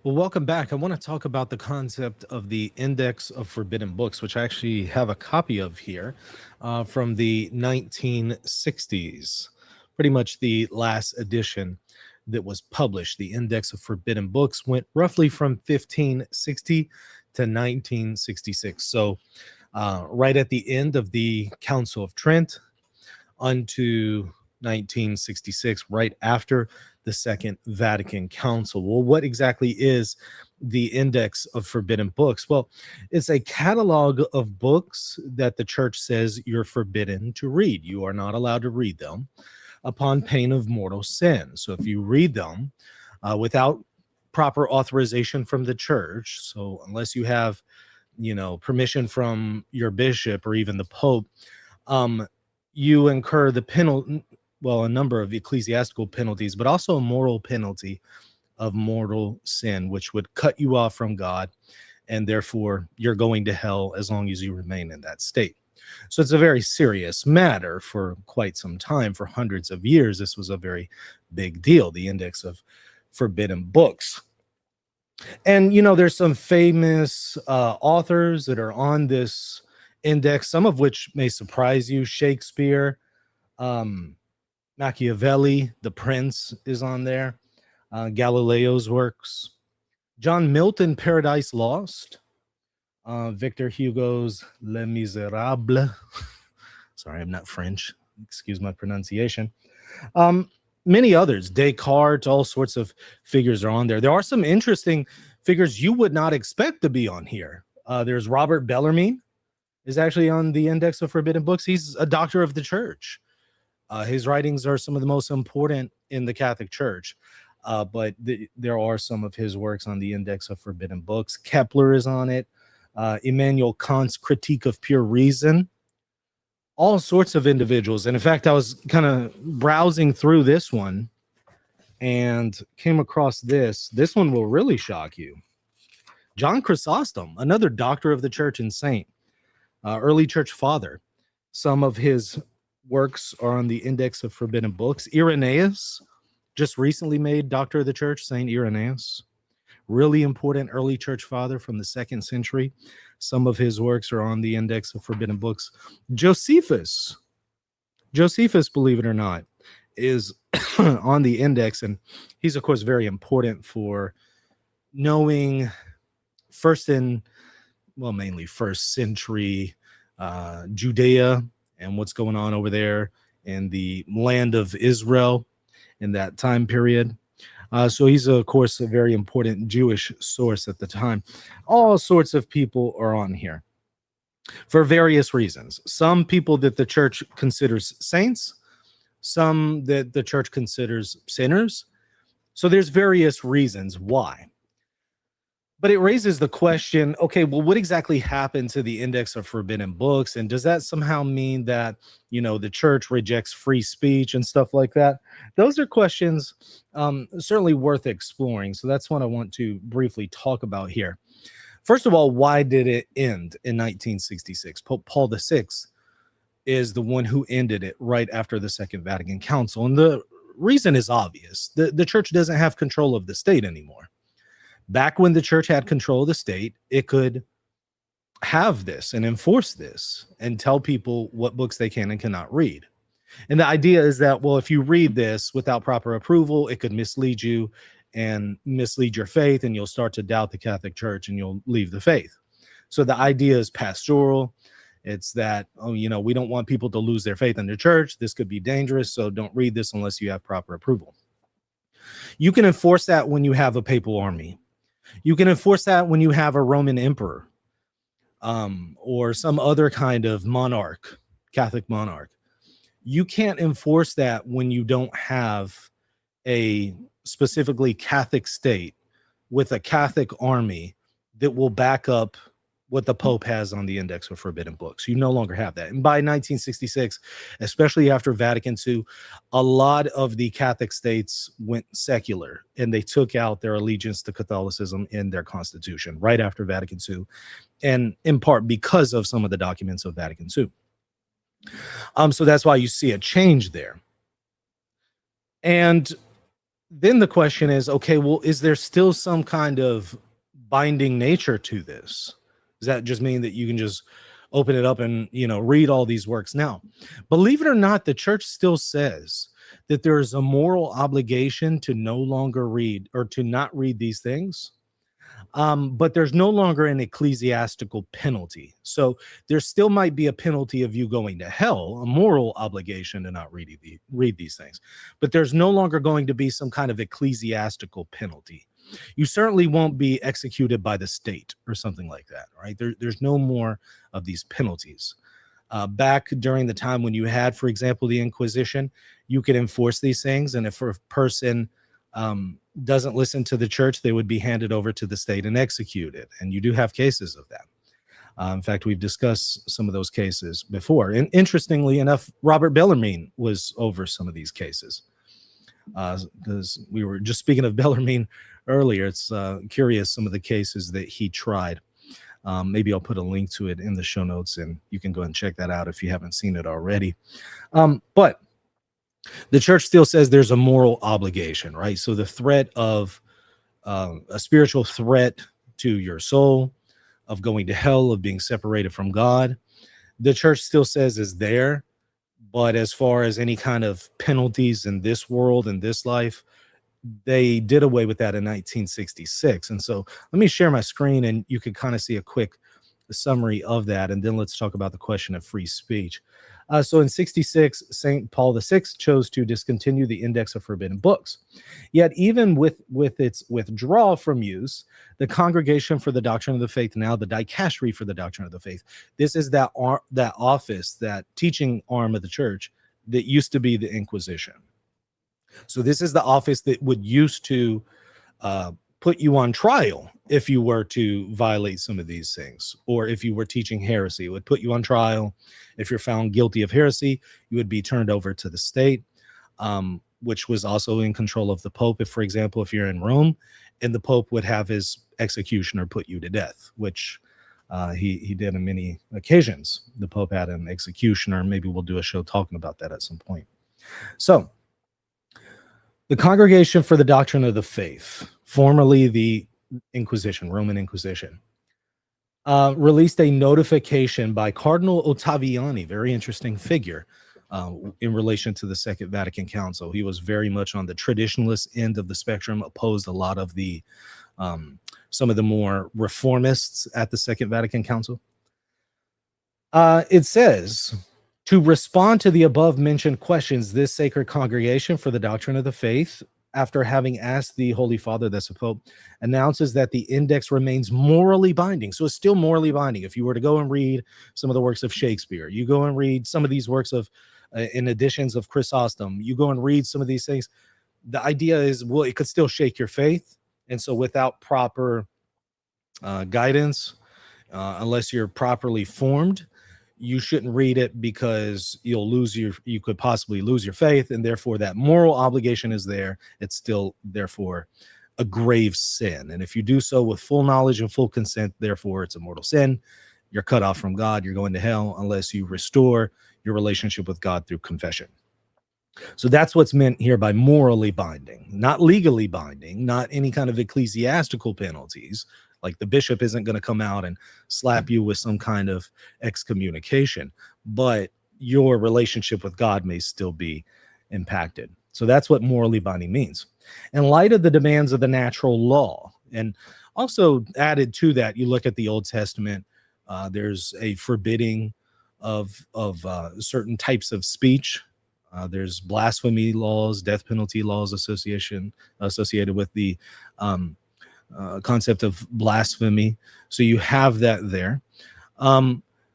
Well, welcome back. I want to talk about the concept of the Index of Forbidden Books, which I actually have a copy of here from the 1960s, pretty much the last edition that was published. The Index of Forbidden Books went roughly from 1560 to 1966. So, right at the end of the Council of Trent unto 1966, right after the Second Vatican Council. Well, what exactly is the Index of Forbidden Books? Well, it's a catalog of books that the church says you're forbidden to read. You are not allowed to read them upon pain of mortal sin. So if you read them without proper authorization from the church, so unless you have, permission from your bishop or even the Pope, you incur the penalty, well, a number of ecclesiastical penalties, but also a moral penalty of mortal sin, which would cut you off from God, and therefore you're going to hell as long as you remain in that state. So it's a very serious matter. For quite some time, for hundreds of years, this was a very big deal, the Index of Forbidden Books. And, there's some famous authors that are on this index, some of which may surprise you. Shakespeare, Machiavelli, The Prince is on there. Galileo's works. John Milton, Paradise Lost. Victor Hugo's Les Miserables. Sorry, I'm not French. Excuse my pronunciation. Many others. Descartes, all sorts of figures are on there. There are some interesting figures you would not expect to be on here. There's Robert Bellarmine is actually on the Index of Forbidden Books. He's a doctor of the church. His writings are some of the most important in the Catholic Church, but there are some of his works on the Index of Forbidden Books. Kepler is on it. Immanuel Kant's Critique of Pure Reason. All sorts of individuals. And in fact, I was kind of browsing through this one and came across this. This one will really shock you. John Chrysostom, another doctor of the church and saint, early church father. Some of his works are on the Index of Forbidden Books. Irenaeus, just recently made doctor of the church, Saint Irenaeus. Really important early church father from the 2nd century. Some of his works are on the Index of Forbidden Books. Josephus, believe it or not, is on the index, and he's, of course, very important for knowing mainly first century Judea and what's going on over there in the land of Israel in that time period. So he's, of course, a very important Jewish source at the time. All sorts of people are on here for various reasons. Some people that the church considers saints, some that the church considers sinners. So there's various reasons why. But it raises the question, okay, well, what exactly happened to the Index of Forbidden Books? And does that somehow mean that, the church rejects free speech and stuff like that? Those are questions certainly worth exploring. So that's what I want to briefly talk about here. First of all, why did it end in 1966? Pope Paul VI is the one who ended it right after the Second Vatican Council. And the reason is obvious. The church doesn't have control of the state anymore. Back when the church had control of the state, it could have this and enforce this and tell people what books they can and cannot read. And the idea is that, well, if you read this without proper approval, it could mislead you and mislead your faith, and you'll start to doubt the Catholic Church and you'll leave the faith. So the idea is pastoral. It's that, we don't want people to lose their faith in the church. This could be dangerous, so don't read this unless you have proper approval. You can enforce that when you have a papal army. You can enforce that when you have a Roman emperor or some other kind of monarch, Catholic monarch. You can't enforce that when you don't have a specifically Catholic state with a Catholic army that will back up what the Pope has on the Index of Forbidden Books. You no longer have that. And by 1966, especially after Vatican II, a lot of the Catholic states went secular and they took out their allegiance to Catholicism in their constitution right after Vatican II, and in part because of some of the documents of Vatican II. So that's why you see a change there. And then the question is, okay, well, is there still some kind of binding nature to this? Does that just mean that you can just open it up and, read all these works? Now, believe it or not, the church still says that there is a moral obligation to no longer read or to not read these things. But there's no longer an ecclesiastical penalty. So there still might be a penalty of you going to hell, a moral obligation to not read these things. But there's no longer going to be some kind of ecclesiastical penalty. You certainly won't be executed by the state or something like that, right? There's no more of these penalties. Back during the time when you had, for example, the Inquisition, you could enforce these things. And if a person doesn't listen to the church, they would be handed over to the state and executed. And you do have cases of that. In fact, we've discussed some of those cases before. And interestingly enough, Robert Bellarmine was over some of these cases. Because we were just speaking of Bellarmine earlier. It's curious some of the cases that he tried. Maybe I'll put a link to it in the show notes, and you can go and check that out if you haven't seen it already. But the church still says there's a moral obligation, right? So the threat of a spiritual threat to your soul, of going to hell, of being separated from God, the church still says is there. But as far as any kind of penalties in this world, in this life, they did away with that in 1966. And so let me share my screen and you can kind of see a quick summary of that. And then let's talk about the question of free speech. So in 66, St. Paul VI chose to discontinue the Index of Forbidden Books. Yet even with its withdrawal from use, the Congregation for the Doctrine of the Faith, now the Dicastery for the Doctrine of the Faith, this is that office, that teaching arm of the church that used to be the Inquisition. So this is the office that would used to put you on trial if you were to violate some of these things, or if you were teaching heresy. It would put you on trial. If you're found guilty of heresy, you would be turned over to the state, which was also in control of the Pope. If, for example, if you're in Rome, and the Pope would have his executioner put you to death, which he did on many occasions. The Pope had an executioner. Maybe we'll do a show talking about that at some point. So the Congregation for the Doctrine of the Faith, formerly the Inquisition, Roman Inquisition, released a notification by Cardinal Ottaviani, very interesting figure, in relation to the Second Vatican Council. He was very much on the traditionalist end of the spectrum, opposed a lot of the some of the more reformists at the Second Vatican Council. It says, to respond to the above mentioned questions, this sacred congregation for the doctrine of the faith, after having asked the Holy Father, that's the Pope, announces that the index remains morally binding. So it's still morally binding. If you were to go and read some of the works of Shakespeare, you go and read some of these works of, in editions of Chrysostom, you go and read some of these things. The idea is, well, it could still shake your faith. And so without proper guidance, unless you're properly formed, you shouldn't read it, because you could possibly lose your faith, and therefore that moral obligation is there. It's still therefore a grave sin, and if you do so with full knowledge and full consent, therefore it's a mortal sin. You're cut off from God. You're going to hell unless you restore your relationship with God through confession. So that's what's meant here by morally binding, not legally binding, not any kind of ecclesiastical penalties. Like the bishop isn't going to come out and slap you with some kind of excommunication, but your relationship with God may still be impacted. So that's what morally binding means. In light of the demands of the natural law, and also added to that, you look at the Old Testament, there's a forbidding of certain types of speech. There's blasphemy laws, death penalty laws associated with the concept of blasphemy. So you have that there.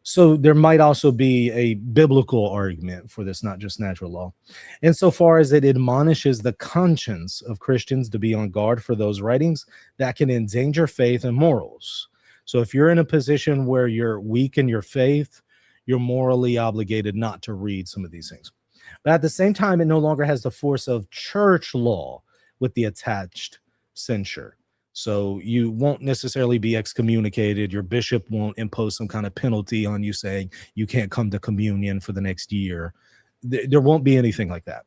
So there might also be a biblical argument for this, not just natural law. Insofar as it admonishes the conscience of Christians to be on guard for those writings that can endanger faith and morals. So if you're in a position where you're weak in your faith, you're morally obligated not to read some of these things. But at the same time, it no longer has the force of church law with the attached censure. So you won't necessarily be excommunicated. Your bishop won't impose some kind of penalty on you saying you can't come to communion for the next year. There won't be anything like that.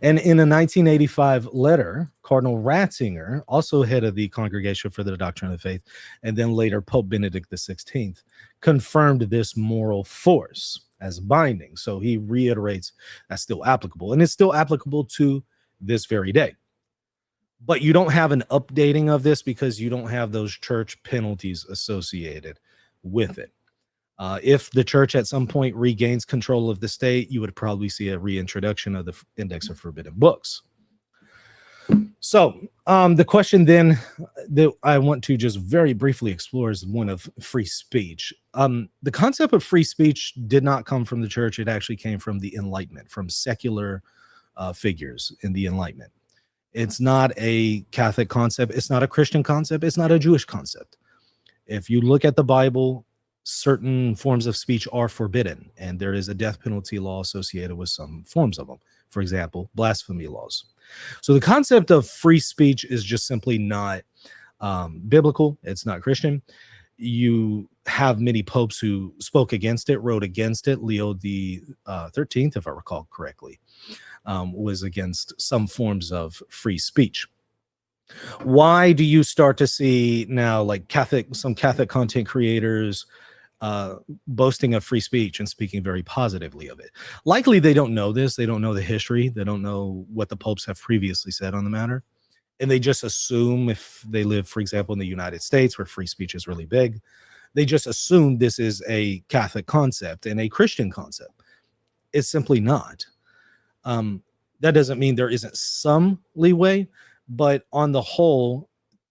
And in a 1985 letter, Cardinal Ratzinger, also head of the Congregation for the Doctrine of the Faith, and then later Pope Benedict XVI, confirmed this moral force as binding. So he reiterates that's still applicable, and it's still applicable to this very day. But you don't have an updating of this because you don't have those church penalties associated with it. If the church at some point regains control of the state, you would probably see a reintroduction of the Index of Forbidden Books. So the question then that I want to just very briefly explore is one of free speech. The concept of free speech did not come from the church. It actually came from the Enlightenment, from secular figures in the Enlightenment. It's not a Catholic concept. It's not a Christian concept. It's not a Jewish concept. If you look at the Bible, certain forms of speech are forbidden, and there is a death penalty law associated with some forms of them. For example, blasphemy laws. So the concept of free speech is just simply not biblical. It's not Christian. You have many popes who spoke against it, wrote against it. Leo the 13th, if I recall correctly, was against some forms of free speech. Why do you start to see now like some Catholic content creators boasting of free speech and speaking very positively of it? Likely they don't know this. They don't know the history. They don't know what the popes have previously said on the matter. And they just assume, if they live, for example, in the United States where free speech is really big, they just assume this is a Catholic concept and a Christian concept. It's simply not. That doesn't mean there isn't some leeway, but on the whole,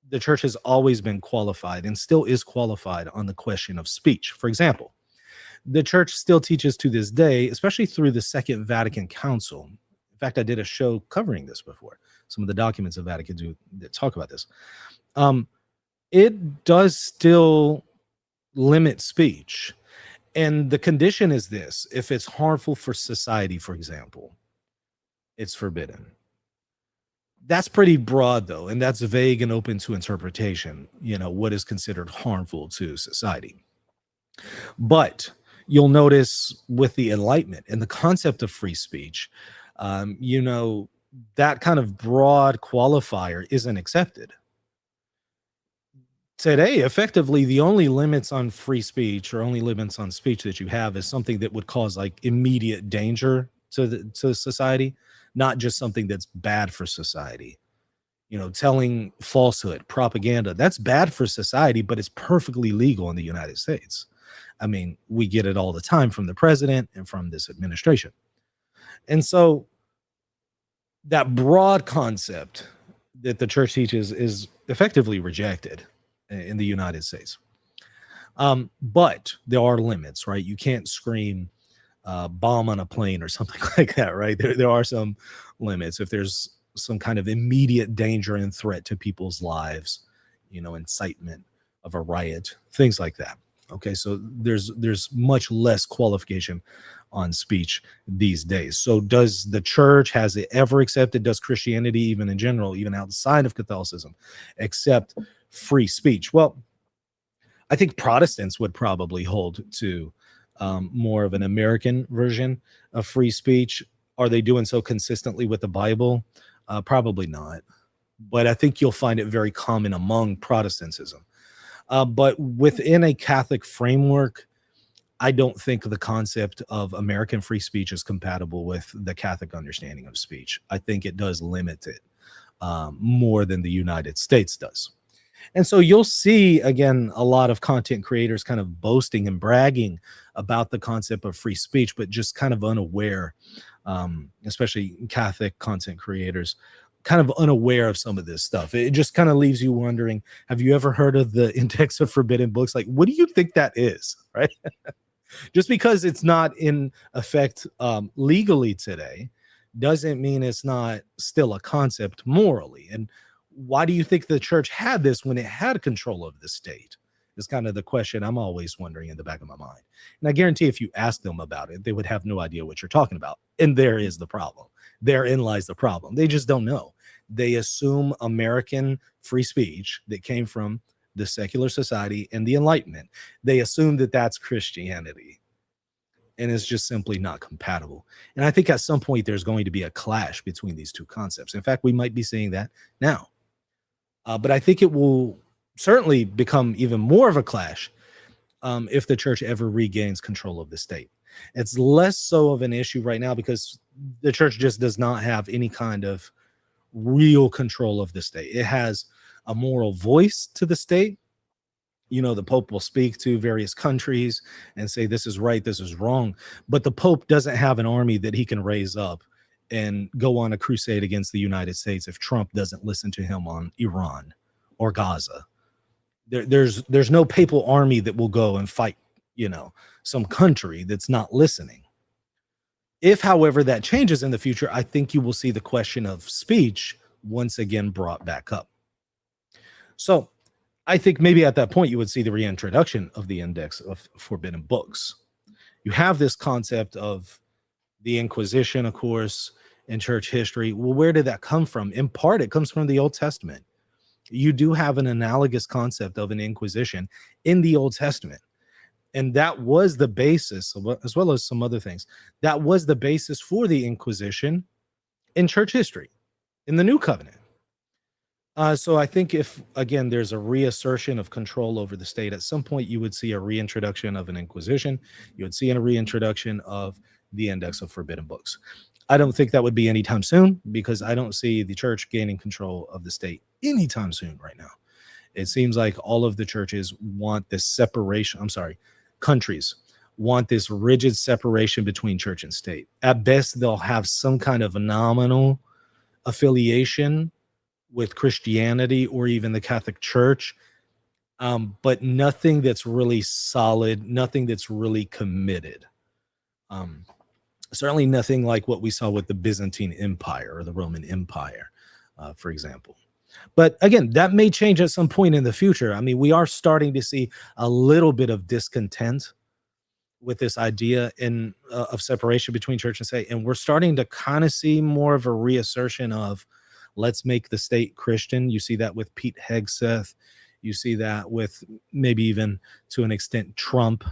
the church has always been qualified and still is qualified on the question of speech. For example, the church still teaches to this day, especially through the Second Vatican Council. In fact, I did a show covering this before. Some of the documents of Vatican II that talk about this. It does still limit speech. And the condition is this: if it's harmful for society, for example, it's forbidden. That's pretty broad, though, and that's vague and open to interpretation, what is considered harmful to society. But you'll notice with the Enlightenment and the concept of free speech, that kind of broad qualifier isn't accepted. Today, effectively, the only limits on free speech or only limits on speech that you have is something that would cause like immediate danger to society, not just something that's bad for society. Telling falsehood, propaganda, that's bad for society, but it's perfectly legal in the United States. I mean, we get it all the time from the president and from this administration. And so that broad concept that the church teaches is effectively rejected in the United States. But there are limits, right? You can't scream bomb on a plane or something like that, right? There are some limits. If there's some kind of immediate danger and threat to people's lives, incitement of a riot, things like that. Okay, so there's much less qualification on speech these days. So does the church, has it ever accepted, does Christianity, even in general, even outside of Catholicism, accept free speech? Well, I think Protestants would probably hold to more of an American version of free speech. Are they doing so consistently with the Bible? Probably not. But I think you'll find it very common among Protestantism. But within a Catholic framework, I don't think the concept of American free speech is compatible with the Catholic understanding of speech. I think it does limit it more than the United States does. And so you'll see, again, a lot of content creators kind of boasting and bragging about the concept of free speech, but just kind of unaware, especially Catholic content creators, kind of unaware of some of this stuff. It just kind of leaves you wondering, have you ever heard of the Index of Forbidden Books? Like, what do you think that is, right? Just because it's not in effect legally today doesn't mean it's not still a concept morally. And why do you think the church had this when it had control of the state? Is kind of the question I'm always wondering in the back of my mind. And I guarantee if you ask them about it, they would have no idea what you're talking about. And there is the problem. Therein lies the problem. They just don't know. They assume American free speech that came from the secular society and the Enlightenment. They assume that that's Christianity. and it's just simply not compatible. And I think at some point there's going to be a clash between these two concepts. In fact, we might be seeing that now. But I think it will certainly become even more of a clash if the church ever regains control of the state. It's less so of an issue right now because the church just does not have any kind of real control of the state. It has a moral voice to the state. The Pope will speak to various countries and say, this is right, this is wrong. But the Pope doesn't have an army that he can raise up and go on a crusade against the United States if Trump doesn't listen to him on Iran or Gaza. There's no papal army that will go and fight, some country that's not listening. If, however, that changes in the future, I think you will see the question of speech once again brought back up. So I think maybe at that point you would see the reintroduction of the Index of Forbidden Books. You have this concept of the Inquisition, of course, in church history. Well, where did that come from? In part, it comes from the Old Testament. You do have an analogous concept of an Inquisition in the Old Testament. And that was the basis, as well as some other things, that was the basis for the Inquisition in church history, in the New Covenant. So I think if, again, there's a reassertion of control over the state, at some point you would see a reintroduction of an Inquisition. You would see a reintroduction of the Index of Forbidden Books. I don't think that would be anytime soon because I don't see the church gaining control of the state anytime soon right now. It seems like all of the churches want this separation. Countries want this rigid separation between church and state. At best, they'll have some kind of nominal affiliation with Christianity or even the Catholic Church, but nothing that's really solid, nothing that's really committed. Certainly nothing like what we saw with the Byzantine Empire or the Roman Empire, for example. But again, that may change at some point in the future. I mean, we are starting to see a little bit of discontent with this idea of separation between church and state, and we're starting to kind of see more of a reassertion of let's make the state Christian. You see that with Pete Hegseth. You see that with maybe even to an extent Trump.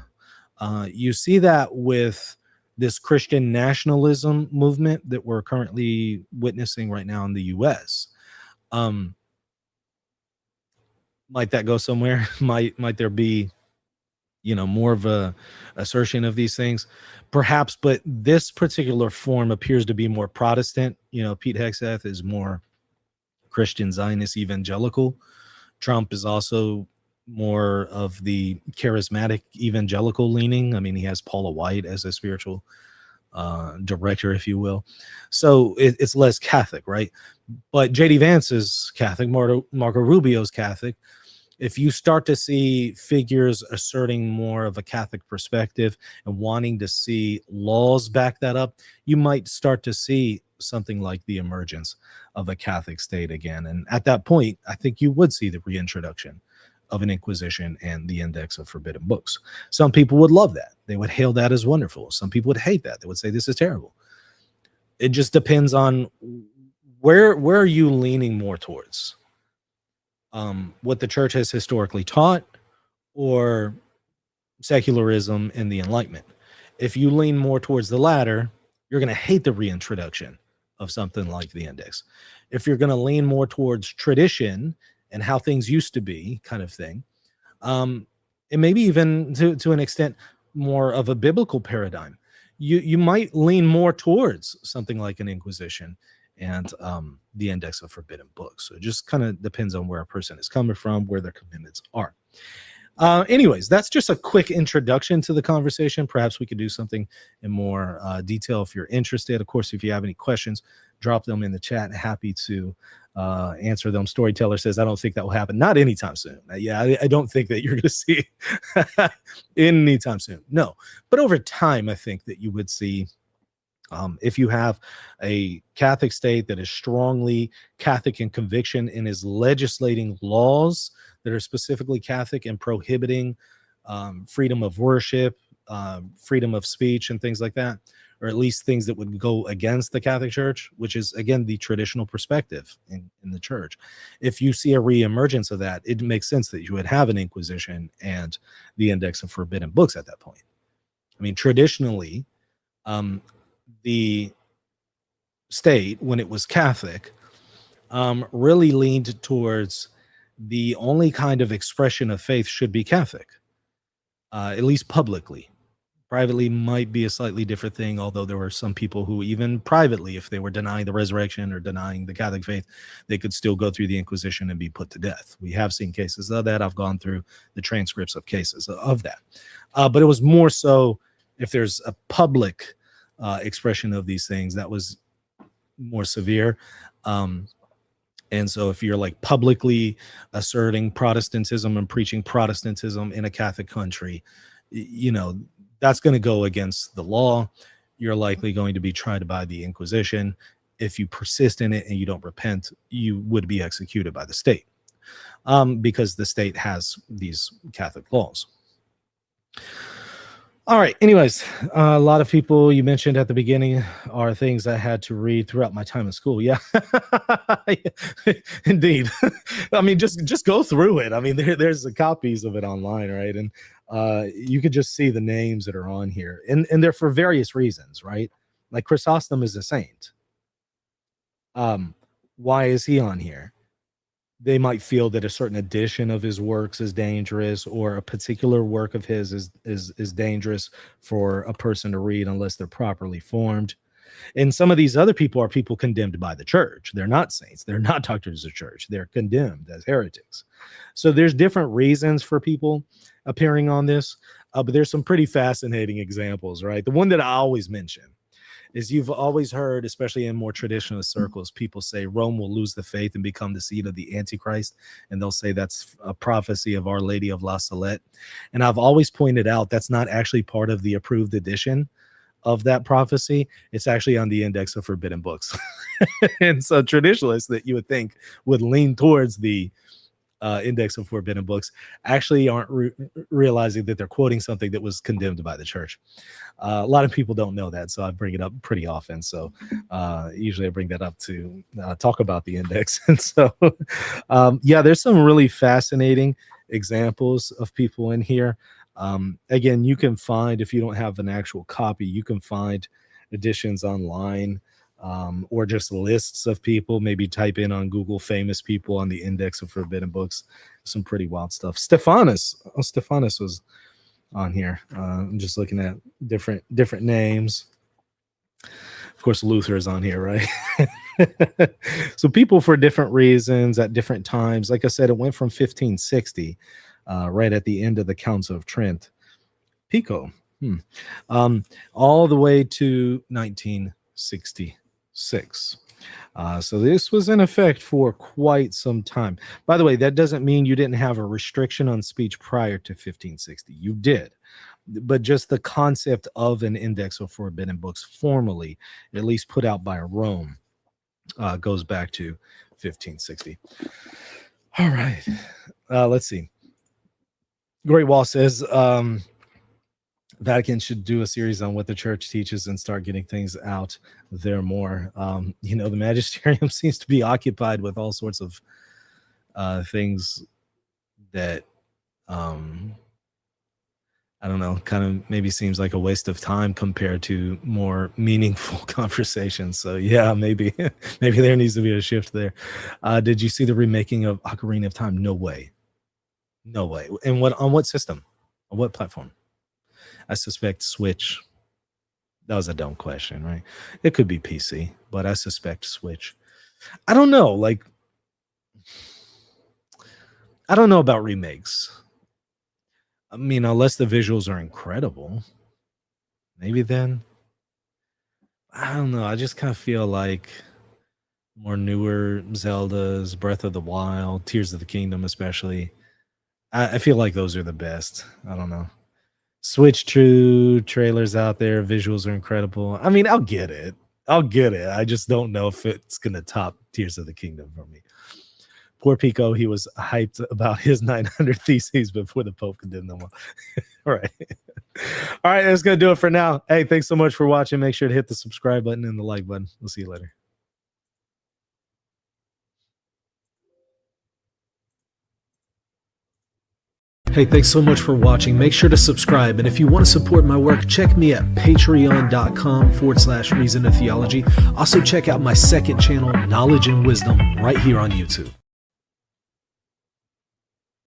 You see that with this Christian nationalism movement that we're currently witnessing right now in the U.S. Might that go somewhere? Might there be, more of a assertion of these things? Perhaps, but this particular form appears to be more Protestant. Pete Hegseth is more Christian Zionist evangelical. Trump is also more of the charismatic evangelical leaning. I mean, he has Paula White as a spiritual director, if you will. So it's less Catholic, right? But J.D. Vance is Catholic. Marco Rubio's Catholic. If you start to see figures asserting more of a Catholic perspective and wanting to see laws back that up, you might start to see something like the emergence of a Catholic state again. And at that point, I think you would see the reintroduction of an Inquisition and the Index of Forbidden Books. Some people would love that. They would hail that as wonderful. Some people would hate that. They would say this is terrible. It just depends on where are you leaning more towards? What the church has historically taught or secularism and the Enlightenment. If you lean more towards the latter, you're going to hate the reintroduction of something like the Index. If you're going to lean more towards tradition and how things used to be kind of thing, and maybe even to an extent more of a biblical paradigm, you might lean more towards something like an Inquisition and the Index of Forbidden Books. So it just kind of depends on where a person is coming from, where their commitments are. Anyways, that's just a quick introduction to the conversation. Perhaps we could do something in more detail if you're interested. Of course, if you have any questions, drop them in the chat. Happy to answer them. Storyteller says, I don't think that will happen. Not anytime soon. I don't think that you're going to see anytime soon. No. But over time, I think that you would see if you have a Catholic state that is strongly Catholic in conviction and is legislating laws that are specifically Catholic and prohibiting freedom of worship, freedom of speech, and things like that, or at least things that would go against the Catholic Church, which is, again, the traditional perspective in the church. If you see a reemergence of that, it makes sense that you would have an Inquisition and the Index of Forbidden Books at that point. I mean, traditionally, um, the state, when it was Catholic, really leaned towards the only kind of expression of faith should be Catholic, at least publicly. Privately might be a slightly different thing, although there were some people who, even privately, if they were denying the resurrection or denying the Catholic faith, they could still go through the Inquisition and be put to death. We have seen cases of that. I've gone through the transcripts of cases of that. But it was more so if there's a public expression of these things, that was more severe. And so if you're like publicly asserting Protestantism and preaching Protestantism in a Catholic country, you know, that's going to go against the law. You're likely going to be tried by the Inquisition. If you persist in it and you don't repent, you would be executed by the state, because the state has these Catholic laws. All right. Anyways, a lot of people you mentioned at the beginning are things I had to read throughout my time in school. Yeah, indeed. I mean, just go through it. I mean, there's the copies of it online, right? And you could just see the names that are on here, and they're for various reasons, right? Like Chrysostom is a saint. Why is he on here? They might feel that a certain edition of his works is dangerous, or a particular work of his is dangerous for a person to read unless they're properly formed. And some of these other people are people condemned by the church. They're not saints. They're not doctors of the church. They're condemned as heretics. So there's different reasons for people appearing on this, but there's some pretty fascinating examples, right? The one that I always mention is, you've always heard, especially in more traditional circles, people say Rome will lose the faith and become the seat of the Antichrist. And they'll say that's a prophecy of Our Lady of La Salette. And I've always pointed out that's not actually part of the approved edition of that prophecy. It's actually on the Index of Forbidden Books. And so traditionalists that you would think would lean towards the Index of Forbidden Books actually aren't realizing that they're quoting something that was condemned by the church. A lot of people don't know that, so I bring it up pretty often. So usually I bring that up to talk about the index. And so yeah, there's some really fascinating examples of people in here. Again, you can find, if you don't have an actual copy, you can find editions online, or just lists of people. Maybe type in on Google famous people on the Index of Forbidden Books. Some pretty wild stuff. Stephanus was on here. I'm just looking at different names. Of course, Luther is on here, right? So people for different reasons at different times. Like I said, it went from 1560, right at the end of the Council of Trent, Pico, all the way to 1960. So this was in effect for quite some time. By the way, that doesn't mean you didn't have a restriction on speech prior to 1560. You did, but just the concept of an Index of Forbidden Books, formally, at least put out by Rome, goes back to 1560. All right, let's see. Great Wall says Vatican should do a series on what the church teaches and start getting things out there more. The magisterium seems to be occupied with all sorts of things that I don't know, kind of maybe seems like a waste of time compared to more meaningful conversations. So yeah, maybe there needs to be a shift there. Did you see the remaking of Ocarina of Time? No way. And on what system? On what platform? I suspect Switch. That was a dumb question, right? It could be PC, but I suspect Switch. I don't know. Like, I don't know about remakes. I mean, unless the visuals are incredible, maybe then. I don't know. I just kind of feel like more newer Zeldas, Breath of the Wild, Tears of the Kingdom, especially. I feel like those are the best. I don't know. Switch True trailers out there, visuals are incredible. I mean, I'll get it. I just don't know if it's gonna top Tears of the Kingdom for me. Poor Pico, he was hyped about his 900 theses before the Pope condemned them all. All right. All right, that's gonna do it for now. Hey, thanks so much for watching. Make sure to hit the subscribe button and the like button. We'll see you later. Hey, thanks so much for watching. Make sure to subscribe. And if you want to support my work, check me at patreon.com/Reason of Theology. Also, check out my second channel, Knowledge and Wisdom, right here on YouTube.